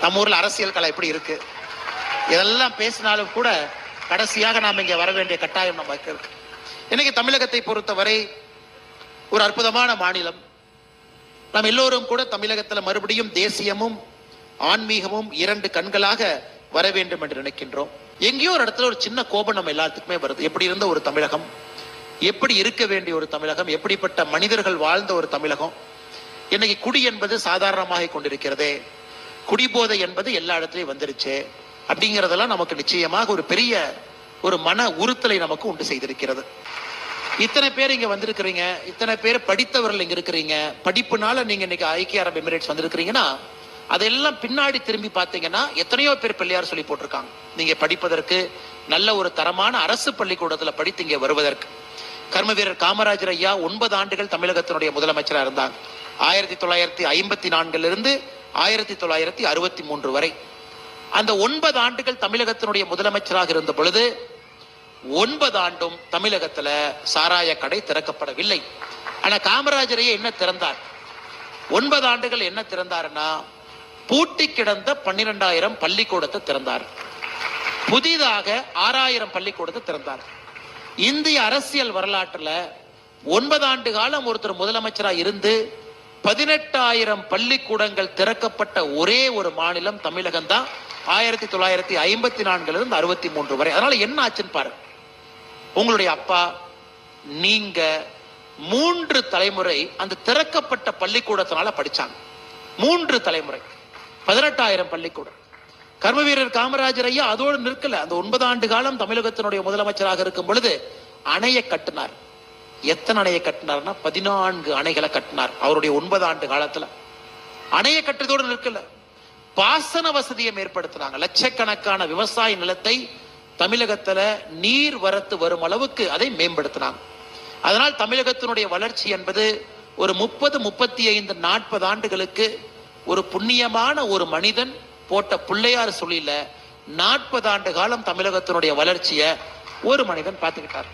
நம்ம ஊர்ல அரசியல் கலை எப்படி இருக்கு, இதெல்லாம் பேசினாலும் கூட கடைசியாக நாம் இங்கே வர வேண்டிய கட்டாயம் நமக்கு இருக்கு. இன்னைக்கு தமிழகத்தை பொறுத்தவரை ஒரு அற்புதமான மாநிலம். நாம் எல்லோரும் கூட தமிழகத்தில் மறுபடியும் தேசியமும் ஆன்மீகமும் இரண்டு கண்களாக வர வேண்டும் என்று நினைக்கின்றோம். எங்கேயோ ஒரு இடத்துல ஒரு சின்ன கோபம் நம்ம எல்லாத்துக்குமே வருது. எப்படி இருந்த ஒரு தமிழகம், எப்படி இருக்க வேண்டிய ஒரு தமிழகம், எப்படிப்பட்ட மனிதர்கள் வாழ்ந்த ஒரு தமிழகம், இன்னைக்கு குடி என்பது சாதாரணமாக கொண்டிருக்கிறதே, குடிபோதை என்பது எல்லா இடத்துலையும் வந்துருச்சு அப்படிங்கிறதெல்லாம் நமக்கு நிச்சயமாக ஒரு பெரிய ஒரு மன உறுத்தலை நமக்கு உண்டு செய்திருக்கிறது. இத்தனை பேர் இங்க வந்திருக்கிறீங்க, இத்தனை பேர் படித்தவர்கள் இங்க இருக்கிறீங்க, படிப்புனால நீங்க இன்னைக்கு ஐக்கிய அரபு எமிரேட்ஸ் வந்திருக்கிறீங்கன்னா அதெல்லாம் பின்னாடி திரும்பி பார்த்தீங்கன்னா எத்தனையோ பேர் பிள்ளையார் சொல்லி போட்டிருக்காங்க. நீங்க படிப்பதற்கு நல்ல ஒரு தரமான அரசு பள்ளிக்கூடத்தில் படித்து இங்க வருவதற்கு. கர்ம வீரர் காமராஜர் ஐயா 9 ஆண்டுகள் தமிழகத்தினுடைய முதலமைச்சராக இருந்தாங்க. 1954 1963 வரை. அந்த 9 ஆண்டுகள் தமிழகத்தினுடைய முதலமைச்சராக இருந்த பொழுது 9 ஆண்டும் தமிழகத்துல சாராய கடை திறக்கப்படவில்லை. ஆனா காமராஜரையே என்ன திறந்தார்? 9 ஆண்டுகள் என்ன திறந்தாருன்னா பூட்டி கிடந்த 12,000 பள்ளிக்கூடத்தை திறந்தார். புதிதாக 6,000 பள்ளிக்கூடத்தை திறந்தார். இந்திய அரசியல் வரலாற்றுல 9 ஆண்டு காலம் ஒருத்தர் முதலமைச்சராக இருந்து 18,000 பள்ளிக்கூடங்கள் திறக்கப்பட்ட ஒரே ஒரு மாநிலம் தமிழகம் தான். 1954 63 வரை. அதனால என்ன ஆச்சுன்னு பாருங்க. உங்களுடைய அப்பா நீங்க 3 தலைமுறை அந்த திறக்கப்பட்ட பள்ளிக்கூடத்தினால படிச்சாங்க. 3 தலைமுறை 18,000 பள்ளிக்கூடம். கர்ம வீரர் காமராஜர் ஐயா அதோடு நிற்கல. அந்த 9 ஆண்டு காலம் தமிழகத்தினுடைய முதலமைச்சராக இருக்கும் பொழுது அணையை கட்டினார். எத்தனை அணையை கட்டினார்னா 14 அணைகளை கட்டினார் அவருடைய 9 ஆண்டு காலத்துல. அணையை கட்டுறதோடு நிற்கல, பாசன வசதியை ஏற்படுத்தினாங்க. லட்சக்கணக்கான விவசாய நிலத்தை தமிழகத்துல நீர் வரத்து வரும் அளவுக்கு அதை மேம்படுத்தினாங்க. அதனால் தமிழகத்தினுடைய வளர்ச்சி என்பது ஒரு 30, 35, 40 ஆண்டுகளுக்கு ஒரு புண்ணியமான ஒரு மனிதன் போட்ட பிள்ளையார் சொல்லில 40 ஆண்டு காலம் தமிழகத்தினுடைய வளர்ச்சியை ஒரு மனிதன் பார்த்துக்கிட்டார்.